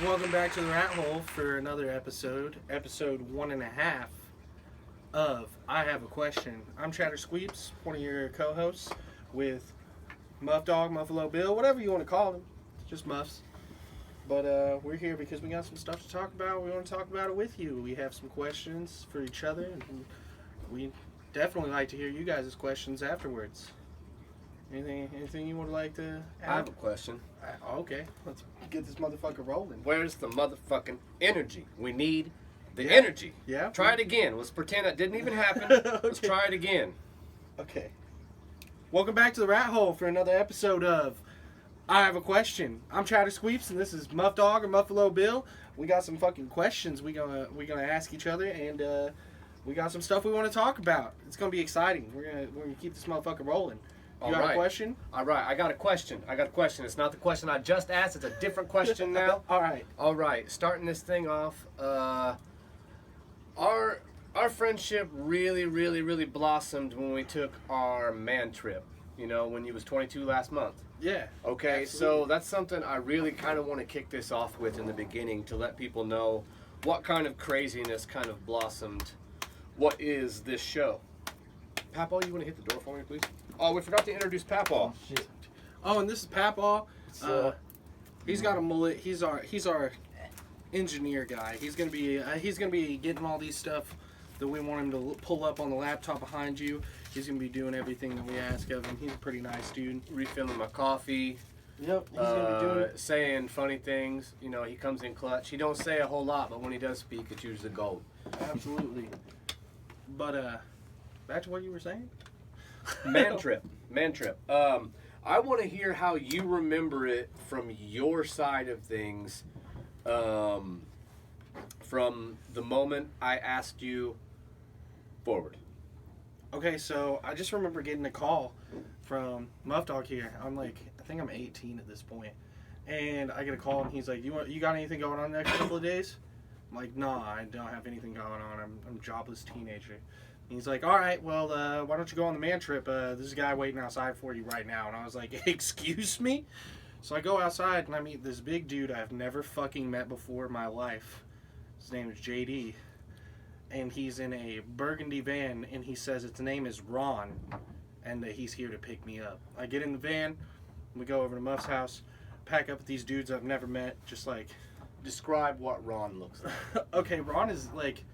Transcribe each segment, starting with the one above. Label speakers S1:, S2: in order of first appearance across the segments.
S1: Welcome back to the Rat Hole for another episode 1.5 of I Have a Question. I'm Chatter Squeeps, one of your co-hosts with Muffdawg, Muffalo Bill, whatever you want to call him, just Muffs. But we're here because we got some stuff to talk about. We want to talk about it with you. We have some questions for each other, and we definitely like to hear you guys' questions afterwards. Anything you would like to add?
S2: I have a question.
S1: Okay, let's get this motherfucker rolling.
S2: Where's the motherfucking energy? We need the energy.
S1: Yeah.
S2: Try it again. Let's pretend that didn't even happen. Let's
S1: Okay.
S2: try it again.
S1: Okay. Welcome back to the Rat Hole for another episode of I Have a Question. I'm Chatter Squeeps and this is Muffdawg or Muffalo Bill. We got some fucking questions we gonna ask each other, and we got some stuff we want to talk about. It's gonna be exciting. We're gonna keep this motherfucker rolling. You got a question?
S2: All right. I got a question. It's not the question I just asked. It's a different question now.
S1: All right.
S2: All right. Starting this thing off. Our friendship really blossomed when we took our man trip. You know, when you was 22 last month.
S1: Yeah.
S2: Okay,
S1: Absolutely.
S2: so that's something I really kind of want to kick this off with in the beginning to let people know what kind of craziness kind of blossomed. What is this show? Papaw, you want to hit the door for me, please? Oh, we forgot to introduce Papaw.
S1: Shit. Oh, and this is Papaw. He's got a mullet. He's our engineer guy. He's gonna be getting all these stuff that we want him to pull up on the laptop behind you. He's gonna be doing everything that we ask of him. He's a pretty nice dude.
S2: Refilling my coffee.
S1: Yep. He's gonna be doing it.
S2: Saying funny things. You know, he comes in clutch. He don't say a whole lot, but when he does speak, it's usually gold.
S1: Absolutely. But back to what you were saying.
S2: Man trip. I want to hear how you remember it from your side of things, from the moment I asked you forward.
S1: Okay, so I just remember getting a call from Muffdawg here. I think I'm 18 at this point, and I get a call and he's like, "You got anything going on the next couple of days?" I'm like, "Nah, I don't have anything going on. I'm a jobless teenager." He's like, "All right, well, why don't you go on the man trip? There's a guy waiting outside for you right now." And I was like, "Excuse me?" So I go outside and I meet this big dude I've never fucking met before in my life. His name is JD. And he's in a burgundy van and he says its name is Ron and that he's here to pick me up. I get in the van, we go over to Muff's house, pack up with these dudes I've never met, just like...
S2: Describe what Ron looks like.
S1: Okay, Ron is like...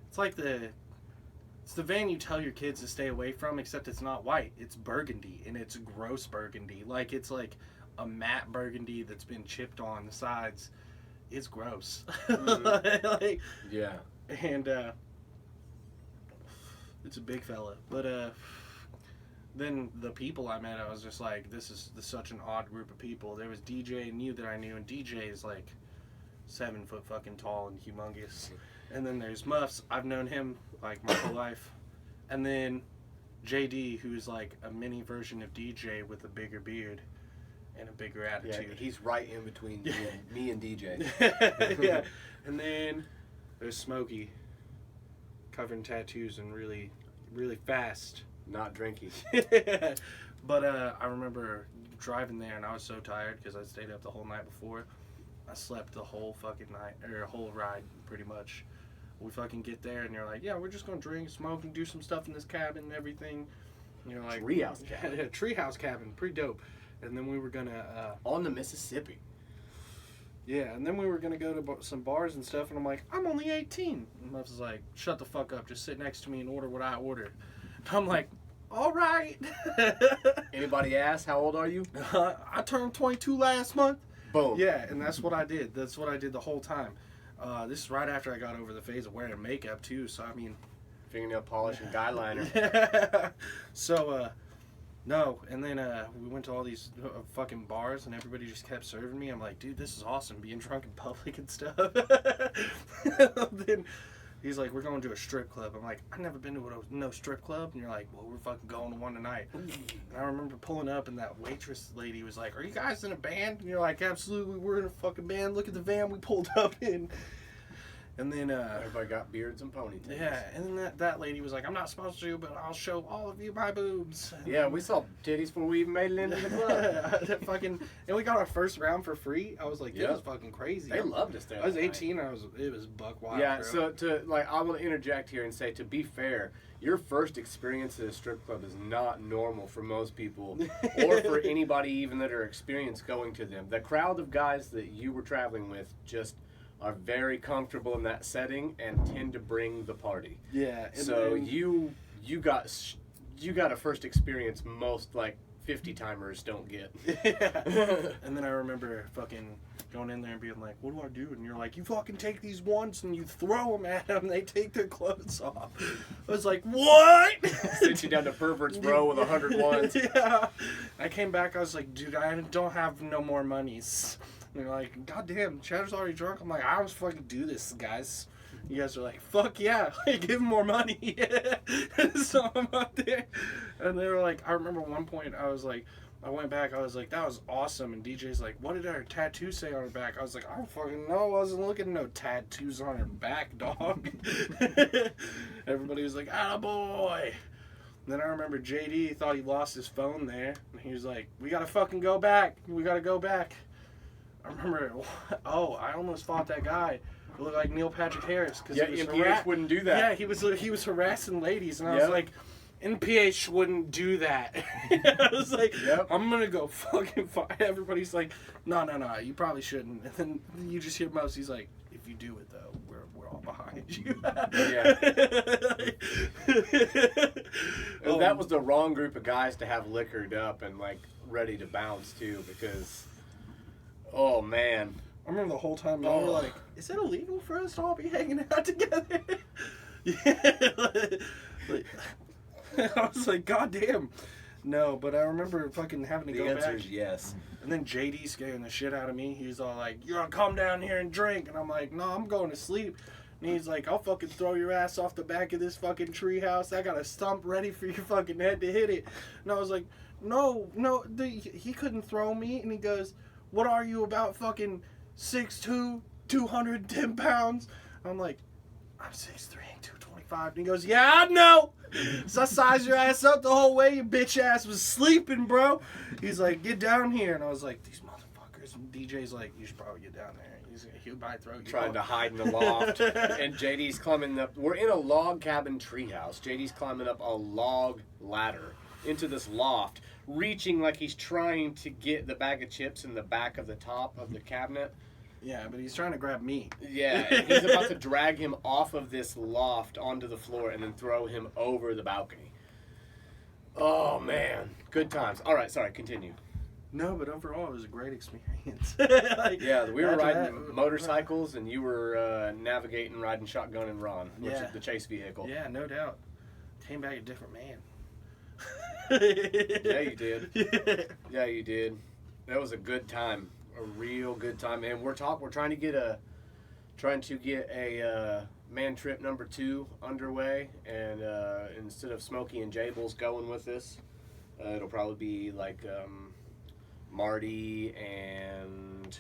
S1: It's the van you tell your kids to stay away from, except it's not white. It's burgundy, and it's gross burgundy. Like, it's like a matte burgundy that's been chipped on the sides. It's gross.
S2: Mm-hmm. Yeah.
S1: And, it's a big fella. But, then the people I met, I was just like, this is such an odd group of people. There was DJ and you that I knew, and DJ is like 7 foot fucking tall and humongous. And then there's Muffs. I've known him like my whole life. And then JD, who's like a mini version of DJ with a bigger beard and a bigger attitude.
S2: Yeah, he's right in between me and DJ.
S1: Yeah. And then there's Smokey, covered in tattoos and really, really fast.
S2: Not drinking.
S1: But I remember driving there and I was so tired because I stayed up the whole night before. I slept the whole fucking night, or whole ride, pretty much. We fucking get there and you're like, yeah, we're just gonna drink, smoke, and do some stuff in this cabin and everything. And you're like,
S2: Treehouse cabin.
S1: Yeah, treehouse cabin, pretty dope. And then we were gonna
S2: On the Mississippi.
S1: yeah, and then we were gonna go to some bars and stuff. And I'm like, I'm only 18. And Muffs is like, shut the fuck up, just sit next to me and order what I ordered. And I'm like, all right.
S2: Anybody ask, how old are you?
S1: I turned 22 last month.
S2: Boom.
S1: Yeah, and that's what I did. That's what I did the whole time. This is right after I got over the phase of wearing makeup, too. So, I mean...
S2: Fingernail polish and guy liner.
S1: Yeah. So, no. And then we went to all these fucking bars, and everybody just kept serving me. I'm like, dude, this is awesome, being drunk in public and stuff. Then he's like, we're going to a strip club. I'm like, I've never been to no strip club. And you're like, well, we're fucking going to one tonight. And I remember pulling up, and that waitress lady was like, are you guys in a band? And you're like, absolutely, we're in a fucking band. Look at the van we pulled up in. And then
S2: everybody got beards and ponytails.
S1: yeah, and then that lady was like, I'm not supposed to, but I'll show all of you my boobs. And
S2: Yeah, we saw titties before we even made it into the club.
S1: fucking, and we got our first round for free. I was like, this is fucking crazy.
S2: They loved us there.
S1: I was 18. It was buck wild.
S2: Yeah,
S1: bro.
S2: so I want to interject here and say, to be fair, your first experience at a strip club is not normal for most people, or for anybody even that are experienced going to them. The crowd of guys that you were traveling with just are very comfortable in that setting and tend to bring the party.
S1: Yeah.
S2: So you got a first experience most like 50 timers don't get.
S1: Yeah. And then I remember fucking going in there and being like, what do I do? And you're like, you fucking take these once and you throw them at them. They take their clothes off. I was like, what?
S2: Sent you down to pervert's row with 100 ones.
S1: Yeah. I came back. I was like, dude, I don't have no more monies. And they're like, God damn, Cheddar's already drunk. I'm like, I was fucking do this, guys. You guys are like, fuck yeah, give him more money. So I'm up there. And they were like, I remember one point I went back, I was like, that was awesome. And DJ's like, what did her tattoo say on her back? I was like, I don't fucking know. I wasn't looking at no tattoos on her back, dog. Everybody was like, attaboy. Then I remember JD thought he lost his phone there. And he was like, we gotta fucking go back. We gotta go back. I remember, I almost fought that guy. It looked like Neil Patrick Harris. Cause
S2: Yeah, NPH wouldn't do that.
S1: Yeah, he was harassing ladies. And I was like, NPH wouldn't do that. I was like, I'm going to go fucking fight. Everybody's like, no, you probably shouldn't. And then you just hear most, he's like, if you do it, though, we're all behind you.
S2: That was the wrong group of guys to have liquored up and, like, ready to bounce, too, because, oh, man.
S1: I remember the whole time y'all were like, is it illegal for us to all be hanging out together? Yeah. I was like, God damn. No, but I remember fucking having to go back.
S2: The answer is yes.
S1: And then JD scaring the shit out of me. He's all like, you're gonna come down here and drink. And I'm like, no, I'm going to sleep. And he's like, I'll fucking throw your ass off the back of this fucking treehouse. I got a stump ready for your fucking head to hit it. And I was like, no, he couldn't throw me. And he goes, what are you, about fucking 6'2", 210 pounds? I'm like, I'm 6'3", 225. And he goes, yeah, I know. So I sized your ass up the whole way. Your bitch ass was sleeping, bro. He's like, get down here. And I was like, these motherfuckers. And DJ's like, you should probably get down there. He might throw you.
S2: Trying to hide in the loft. And JD's climbing up. We're in a log cabin treehouse. JD's climbing up a log ladder into this loft, reaching like he's trying to get the bag of chips in the back of the top of the cabinet.
S1: Yeah, but he's trying to grab me.
S2: Yeah, and he's about to drag him off of this loft onto the floor and then throw him over the balcony. Oh, man. Good times. All right, sorry, continue.
S1: No, but overall, it was a great experience.
S2: Yeah, we were riding motorcycles, and you were navigating, riding shotgun and Ron, which is the chase vehicle.
S1: Yeah, no doubt. Came back a different man.
S2: Yeah, you did. Yeah, you did. That was a good time. A real good time, and we're trying to get a man trip number 2 underway, and instead of Smokey and Jables going with us, it'll probably be like Marty and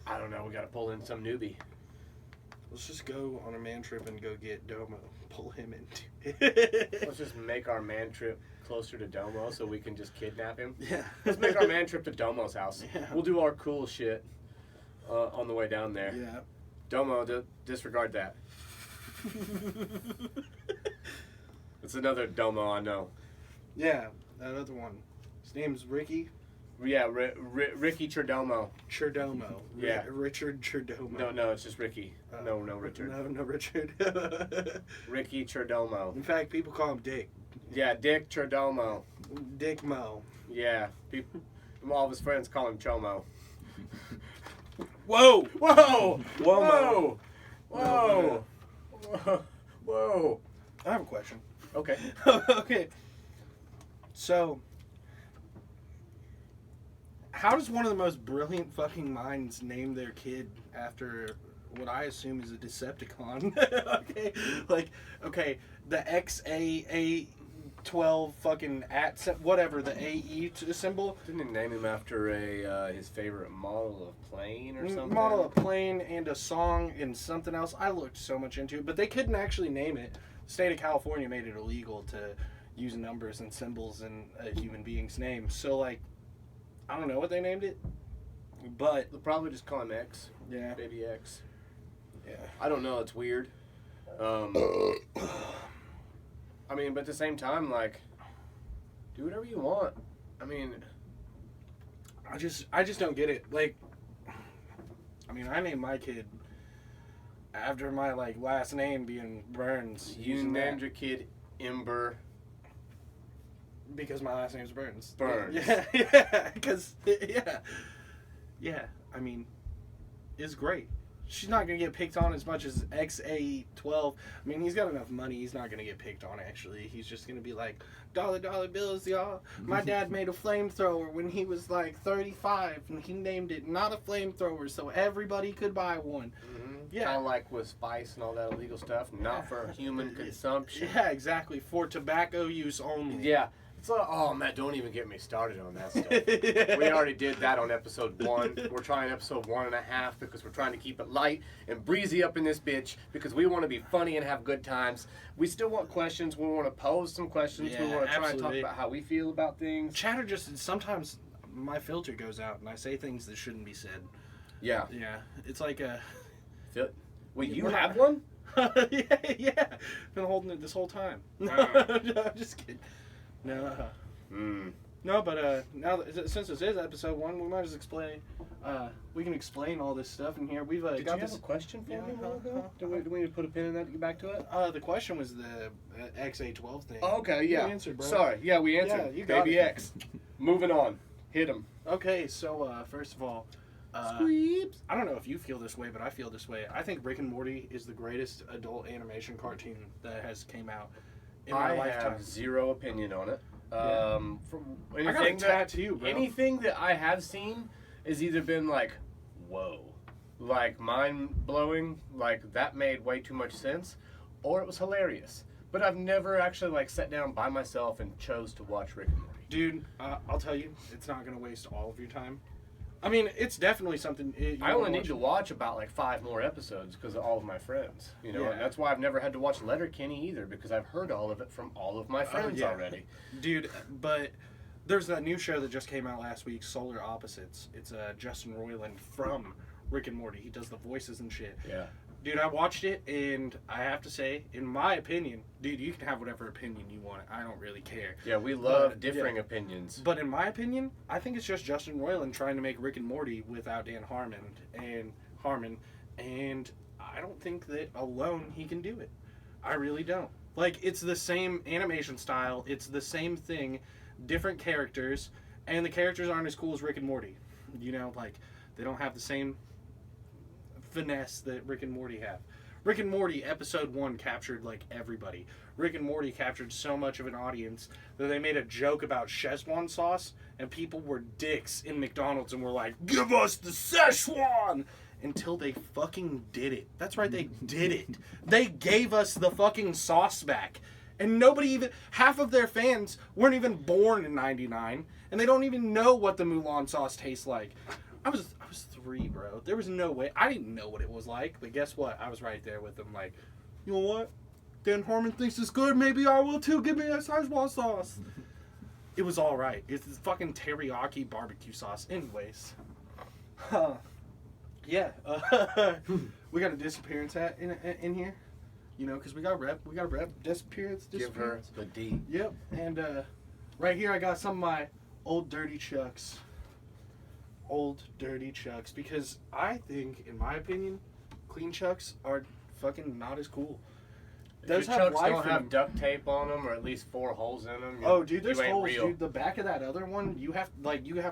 S2: I don't know. We got to pull in some newbie.
S1: Let's just go on a man trip and go get Domo. Pull him into it.
S2: Let's just make our man trip closer to Domo so we can just kidnap him.
S1: Yeah.
S2: Let's make our man trip to Domo's house.
S1: Yeah.
S2: We'll do our cool shit on the way down there.
S1: Yeah.
S2: Domo, disregard that. It's another Domo I know.
S1: Yeah, that other one. His name's Ricky.
S2: Yeah, Ricky Cherdomo.
S1: Cherdomo.
S2: Yeah.
S1: Richard Cherdomo.
S2: No, it's just Ricky. No, Richard.
S1: No, Richard.
S2: Ricky Cherdomo.
S1: In fact, people call him Dick.
S2: Yeah, Dick Cherdomo.
S1: Dick Mo.
S2: Yeah, all of his friends call him Chomo.
S1: Whoa!
S2: Whoa!
S1: Whoa!
S2: Whoa! Whoa!
S1: I have a question.
S2: Okay.
S1: Okay. So, how does one of the most brilliant fucking minds name their kid after what I assume is a Decepticon? Okay, the XAA 12 fucking whatever the AE symbol.
S2: Didn't he name him after his favorite model of plane or something?
S1: Model of plane and a song and something else. I looked so much into it, but they couldn't actually name it. The state of California made it illegal to use numbers and symbols in a human being's name. So, like, I don't know what they named it, but
S2: They'll probably just call him X.
S1: yeah,
S2: Baby X.
S1: yeah.
S2: I don't know. It's weird. I mean, but at the same time, like, do whatever you want. I mean,
S1: I just don't get it. Like, I mean, I named my kid after my like last name being Burns.
S2: you
S1: using
S2: named
S1: that
S2: your kid Ember.
S1: because my last name's Burns.
S2: Burns.
S1: Yeah, because yeah. I mean, it's great. She's not gonna get picked on as much as XA12. I mean, he's got enough money. He's not gonna get picked on. Actually, he's just gonna be like dollar bills, y'all. My dad made a flamethrower when he was like 35, and he named it not a flamethrower, so everybody could buy one.
S2: Mm-hmm.
S1: Yeah.
S2: Kind of like with spice and all that illegal stuff, not for human consumption.
S1: Yeah, exactly. For tobacco use only.
S2: Yeah. So, oh man, don't even get me started on that stuff. We already did that on episode 1. We're trying episode 1.5 because we're trying to keep it light and breezy up in this bitch because we want to be funny and have good times. We still want questions. We want to pose some questions.
S1: Yeah,
S2: we want to try and talk
S1: absolutely.
S2: about how we feel about things.
S1: Chatter just sometimes my filter goes out and I say things that shouldn't be said.
S2: Yeah.
S1: Yeah, it's like a.
S2: Well, you have one?
S1: yeah. Been holding it this whole time. No, I'm just kidding. No. No, but now that, since this is episode 1, we might as explain. We can explain all this stuff in here. We've
S2: Did
S1: got
S2: you
S1: this.
S2: have a question for
S1: Yeah,
S2: me a while ago? Do we need to put a pin in that to get back to it?
S1: The question was the XA12 thing.
S2: Oh, okay, yeah.
S1: You answered, bro.
S2: Sorry, yeah, we answered.
S1: Yeah, you got
S2: Baby
S1: it.
S2: X. Moving on. Hit him.
S1: Okay, so first of all,
S2: Squeeps.
S1: I don't know if you feel this way, but I feel this way. I think Rick and Morty is the greatest adult animation cartoon that has came out in my
S2: I
S1: lifetime.
S2: have zero opinion on it.
S1: Yeah.
S2: From
S1: I got a
S2: anything
S1: tattoo, bro.
S2: anything that I have seen has either been like, whoa, like mind blowing, like that made way too much sense, or it was hilarious. But I've never actually like sat down by myself and chose to watch Rick and Morty.
S1: Dude, I'll tell you, it's not going to waste all of your time. I mean, it's definitely something.
S2: I only need to watch about like 5 more episodes because of all of my friends. You know,
S1: Yeah.
S2: and that's why I've never had to watch Letterkenny either because I've heard all of it from all of my friends
S1: yeah.
S2: already.
S1: Dude, but there's that new show that just came out last week, Solar Opposites. It's Justin Roiland from Rick and Morty. He does the voices and shit.
S2: Yeah.
S1: Dude, I watched it, and I have to say, in my opinion, dude, you can have whatever opinion you want. I don't really care.
S2: Yeah, we love
S1: But,
S2: differing
S1: yeah.
S2: opinions.
S1: But in my opinion, I think it's just Justin Roiland trying to make Rick and Morty without Dan Harmon, and I don't think that alone he can do it. I really don't. Like, it's the same animation style, it's the same thing, different characters, and the characters aren't as cool as Rick and Morty. You know, like, they don't have the same finesse that Rick and Morty have. Rick and Morty episode 1 captured like everybody. Rick and Morty captured so much of an audience that they made a joke about Szechuan sauce, and people were dicks in McDonald's and were like, "Give us the Szechuan!" Until they fucking did it. That's right, they did it. They gave us the fucking sauce back. And nobody even, half of their fans weren't even born in 99, and they don't even know what the Mulan sauce tastes like. I was 3, bro. There was no way. I didn't know what it was like, but guess what? I was right there with them like, you know what? Dan Harmon thinks it's good. Maybe I will too. Give me that Szechuan sauce. It was all right. It's fucking teriyaki barbecue sauce. Anyways. Yeah. We got a disappearance hat in here. You know, because we got a rep. Disappearance.
S2: Give her the D.
S1: Yep. And right here I got some of my old dirty Chucks. Old dirty Chucks, because I think, in my opinion, clean Chucks are fucking not as cool.
S2: Those Chucks don't have duct tape on them, or at least 4 holes in them.
S1: Oh, dude, there's
S2: you ain't
S1: holes,
S2: real.
S1: dude. The back of that other one, you have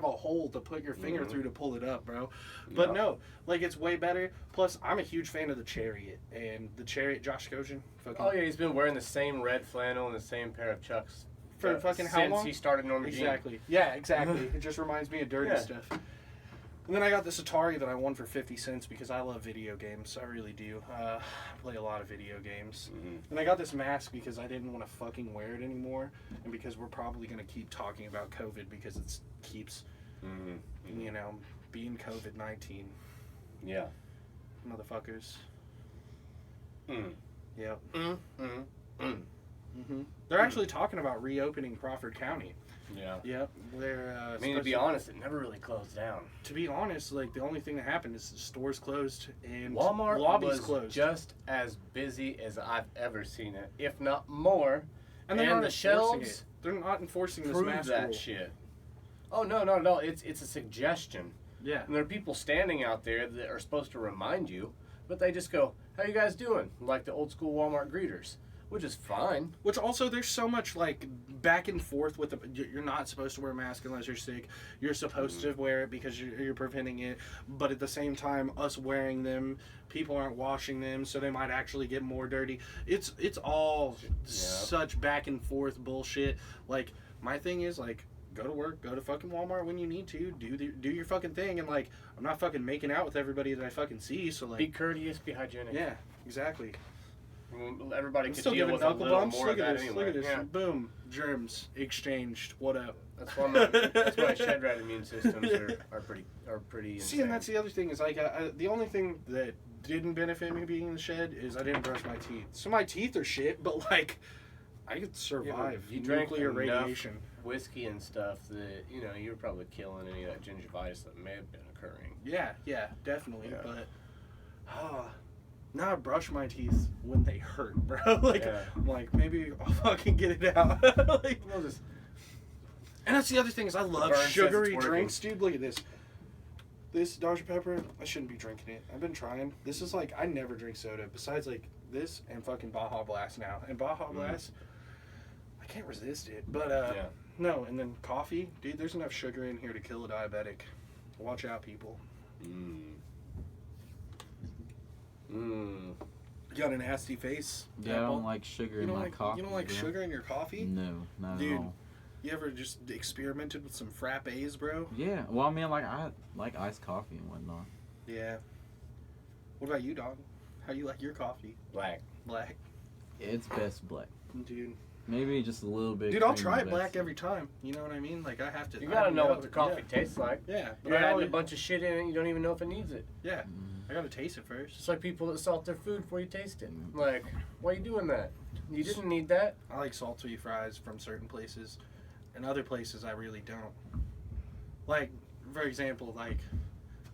S1: a hole to put your finger through to pull it up, bro. But
S2: Yeah.
S1: no, like, it's way better. Plus, I'm a huge fan of the Chariot, and the Chariot, Josh Koshin, fucking
S2: Oh yeah, he's been wearing the same red flannel and the same pair of Chucks
S1: for fucking how
S2: since
S1: long?
S2: he started Norma Jean.
S1: Exactly. Yeah, exactly. It just reminds me of dirty
S2: Yeah.
S1: stuff. And then I got this Atari that I won for 50 cents because I love video games. I really do. I play a lot of video games.
S2: Mm-hmm.
S1: And I got this mask because I didn't want to fucking wear it anymore. And because we're probably going to keep talking about COVID because it keeps, you know, being COVID-19.
S2: Yeah.
S1: Motherfuckers.
S2: Mm.
S1: Yep.
S2: Mm-hmm.
S1: They're actually talking about reopening Crawford County.
S2: Yeah.
S1: Yep. They're.
S2: I mean, to be honest, it never really closed down.
S1: To be honest, like the only thing that happened is the stores closed and
S2: Walmart
S1: lobbies
S2: was
S1: closed.
S2: just as busy as I've ever seen it, if not more.
S1: And
S2: the
S1: enforcing
S2: shelves
S1: it. They're not enforcing this
S2: prove
S1: mask
S2: that
S1: rule.
S2: shit. Oh no! It's a suggestion.
S1: Yeah.
S2: And there are people standing out there that are supposed to remind you, but they just go, "How you guys doing?" Like the old school Walmart greeters, which is fine.
S1: Which also, there's so much like back and forth with the. You're not supposed to wear a mask unless you're sick. You're supposed to wear it because you're preventing it. But at the same time, us wearing them, people aren't washing them, so they might actually get more dirty. It's all such back and forth bullshit. Like my thing is like. Go to work, go to fucking Walmart when you need to, do your fucking thing, and like, I'm not fucking making out with everybody that I fucking see, so like...
S2: Be courteous, be hygienic.
S1: Yeah, exactly.
S2: Everybody
S1: I'm
S2: can
S1: still
S2: deal
S1: giving
S2: with a
S1: knuckle
S2: little
S1: bumps.
S2: more
S1: Look
S2: of
S1: at
S2: that
S1: this,
S2: anyway.
S1: look at this.
S2: Yeah.
S1: Boom, germs exchanged, what up?
S2: That's why shed rat immune systems are pretty insane.
S1: See, and that's the other thing, is like, the only thing that didn't benefit me being in the shed is I didn't brush my teeth. So my teeth are shit, but like, I could survive
S2: you drank
S1: nuclear
S2: enough
S1: radiation.
S2: whiskey and stuff that, you know, you were probably killing any of that gingivitis that may have been occurring.
S1: Yeah, definitely.
S2: Yeah.
S1: But now I brush my teeth when they hurt, bro. Like, I'm like, maybe I'll fucking get it out. Like, and that's the other thing is I love
S2: burn
S1: sugary
S2: says it's
S1: drinks, dude. Look at this. This Dr. Pepper, I shouldn't be drinking it. I've been trying. This is like, I never drink soda besides like this and fucking Baja Blast now. And Baja Blast, I can't resist it. But no, and then coffee, dude. There's enough sugar in here to kill a diabetic. Watch out, people. You got a nasty face.
S3: Yeah, I don't like sugar in my coffee.
S1: You don't like sugar in your coffee?
S3: No, not
S1: Dude,
S3: at all.
S1: You ever just experimented with some frappes, bro?
S3: Yeah, well, I mean, like I like iced coffee and whatnot.
S1: Yeah. What about you, dog? How you like your coffee?
S2: Black.
S1: Black.
S3: It's best black.
S1: Dude.
S3: Maybe just a little bit.
S1: Dude, I'll
S3: cream
S1: try
S3: is
S1: it black
S3: best.
S1: every time. You know what I mean? Like, I have to.
S2: You gotta know what the coffee tastes like.
S1: Yeah. But
S2: You're
S1: I
S2: adding
S1: always,
S2: a bunch of shit in it, you don't even know if it needs it.
S1: yeah.
S3: Mm.
S1: I gotta taste it first.
S2: It's like people that salt their food before you taste it. Like, why are you doing that? You didn't need that.
S1: I like salty fries from certain places, and other places I really don't. Like, for example, like,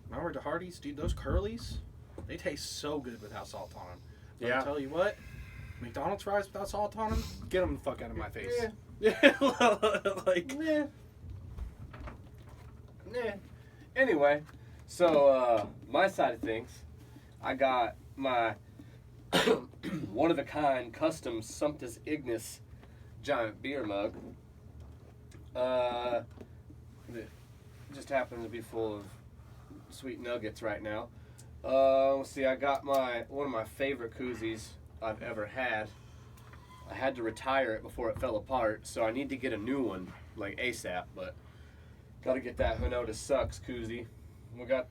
S1: remember the Hardee's? Dude, those curlies, they taste so good without salt on them. But
S2: Yeah.
S1: I'll tell you what, McDonald's fries without salt on them, get them the fuck out of my face.
S2: Yeah.
S1: Like,
S2: Nah. Anyway, so my side of things, I got my one-of-a-kind custom Sumptus Ignis giant beer mug. That just happens to be full of sweet nuggets right now. Let's see, I got one of my favorite koozies I've ever had. I had to retire it before it fell apart, so I need to get a new one, like ASAP, but gotta get that Hinoda Sucks koozie. We got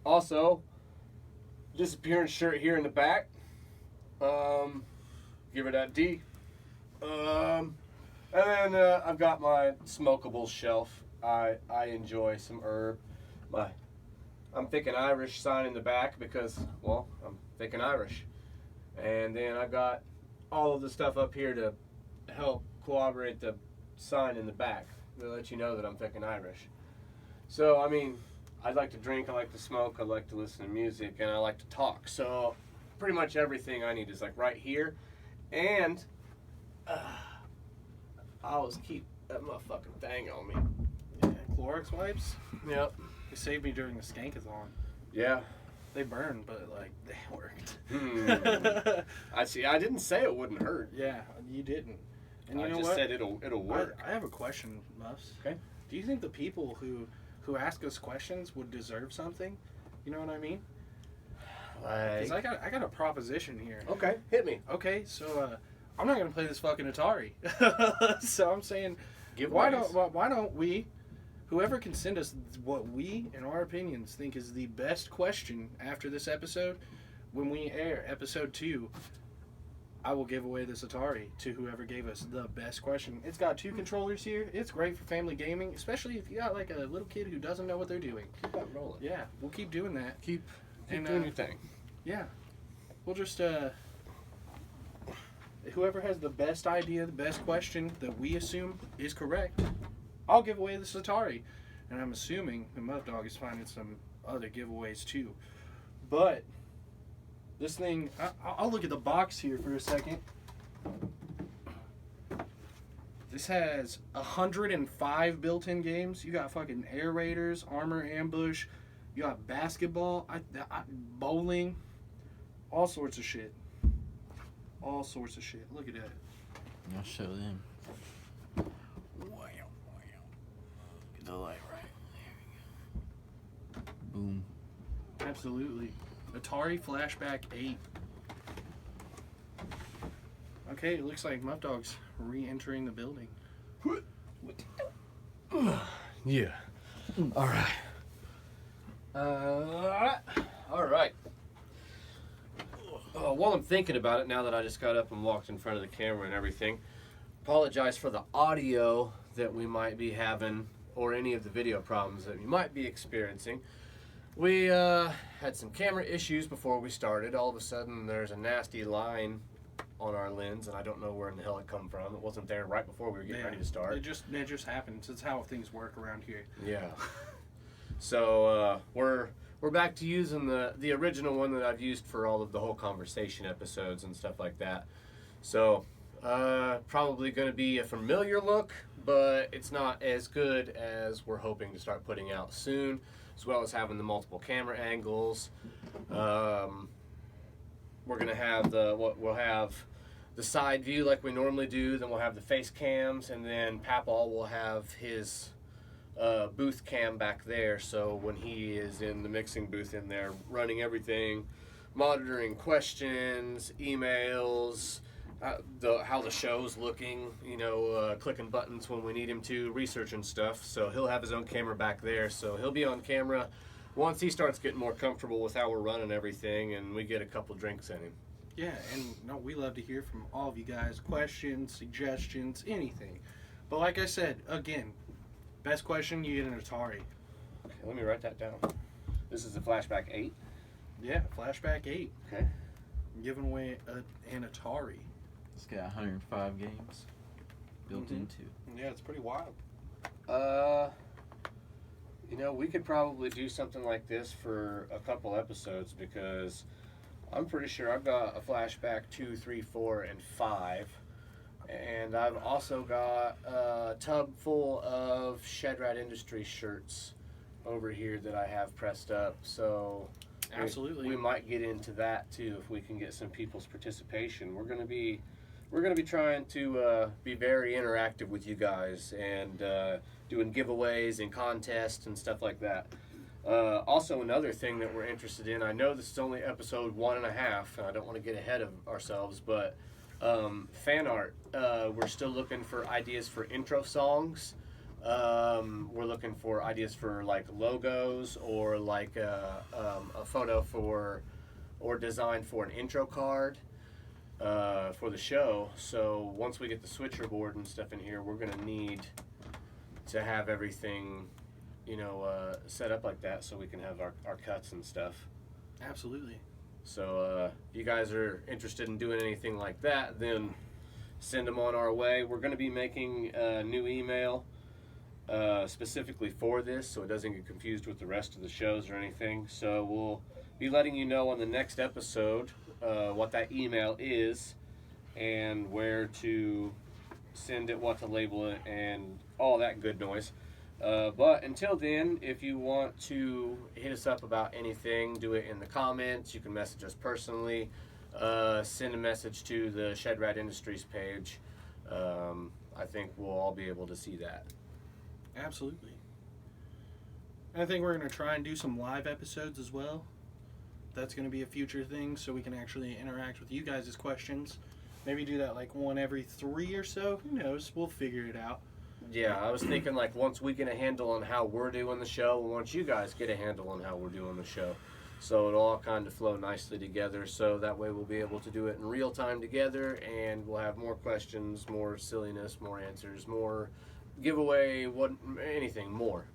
S2: also disappearance shirt here in the back. Give her that D. And then I've got my smokable shelf. I enjoy some herb. I'm thinking Irish sign in the back because, well, I'm thinking Irish. And then I've got all of the stuff up here to help corroborate the sign in the back to let you know that I'm thinking Irish. So, I mean, I like to drink, I like to smoke, I like to listen to music, and I like to talk. So, pretty much everything I need is like right here. And I always keep that motherfucking thing on me.
S1: yeah, Clorox wipes,
S2: Yep.
S1: they saved me during the skankathon.
S2: Yeah.
S1: They burned, but, like, they worked.
S2: I see. I didn't say it wouldn't hurt.
S1: Yeah, you didn't. And you
S2: I
S1: know
S2: just
S1: what?
S2: said it'll work.
S1: I have a question, Muffs.
S2: Okay.
S1: Do you think the people who ask us questions would deserve something? You know what I mean? Because I got a proposition here.
S2: Okay, hit me.
S1: Okay, so I'm not gonna play this fucking Atari. So I'm saying,
S2: Give
S1: why don't we whoever can send us what we, in our opinions, think is the best question after this episode, when we air episode 2, I will give away this Atari to whoever gave us the best question. It's got 2 controllers here. It's great for family gaming, especially if you got like a little kid who doesn't know what they're doing.
S2: Keep that rolling.
S1: Yeah, we'll keep doing that.
S2: Keep doing your thing.
S1: Yeah. We'll just, whoever has the best idea, the best question that we assume is correct, I'll give away this Atari. And I'm assuming the Muffdawg is finding some other giveaways too. But this thing, I'll look at the box here for a second. This has 105 built-in games. You got fucking Air Raiders, Armor Ambush. You got basketball, bowling, all sorts of shit. All sorts of shit. Look at that.
S3: I'll show them. Get the light right. There we go. Boom.
S1: Absolutely. Atari Flashback 8. Okay, it looks like Muffdawg's re-entering the building.
S2: Yeah. All right. All right. While I'm thinking about it, now that I just got up and walked in front of the camera and everything, apologize for the audio that we might be having or any of the video problems that we might be experiencing. We had some camera issues before we started. All of a sudden, there's a nasty line on our lens, and I don't know where in the hell it come from. It wasn't there right before we were getting ready to start.
S1: It just happens. It's how things work around here.
S2: Yeah. So we're back to using the original one that I've used for all of the whole conversation episodes and stuff like that. So probably going to be a familiar look, but it's not as good as we're hoping to start putting out soon, as well as having the multiple camera angles. We're going to have we'll have the side view like we normally do, then we'll have the face cams, and then Papal will have his booth cam back there, so when he is in the mixing booth in there running everything, monitoring questions, emails, how the show's looking, clicking buttons when we need him to, researching stuff. So he'll have his own camera back there, so he'll be on camera once he starts getting more comfortable with how we're running everything and we get a couple drinks in him.
S1: Yeah, and no, we love to hear from all of you guys, questions, suggestions, anything. But like I said, again, best question, you get an Atari.
S2: Okay, let me write that down. This is the Flashback 8?
S1: Yeah, Flashback 8.
S2: Okay.
S1: I'm giving away an Atari.
S3: It's got 105 games built into.
S1: Yeah, it's pretty wild.
S2: We could probably do something like this for a couple episodes, because I'm pretty sure I've got a Flashback 2, 3, 4, and 5. And I've also got a tub full of Shedrat Industries shirts over here that I have pressed up. So
S1: absolutely,
S2: we might get into that too if we can get some people's participation. We're gonna be trying to be very interactive with you guys and doing giveaways and contests and stuff like that. Also, another thing that we're interested in, I know this is only episode 1.5, and I don't want to get ahead of ourselves, but fan art. We're still looking for ideas for intro songs. We're looking for ideas for like logos or like a photo for or design for an intro card for the show. So once we get the switcher board and stuff in here, we're gonna need to have everything, set up like that so we can have our cuts and stuff.
S1: Absolutely.
S2: So if you guys are interested in doing anything like that, then send them on our way. We're going to be making a new email specifically for this, so it doesn't get confused with the rest of the shows or anything. So we'll be letting you know on the next episode what that email is and where to send it, what to label it, and all that good noise. But until then, if you want to hit us up about anything, do it in the comments. You can message us personally. Send a message to the Shedrat Industries page. I think we'll all be able to see that.
S1: Absolutely. And I think we're going to try and do some live episodes as well. That's going to be a future thing, so we can actually interact with you guys' questions. Maybe do that like one every 3 or so. Who knows? We'll figure it out.
S2: Yeah, I was thinking like once we get a handle on how we're doing the show, and once you guys get a handle on how we're doing the show. So it'll all kind of flow nicely together. So that way we'll be able to do it in real time together, and we'll have more questions, more silliness, more answers, more giveaway, anything more.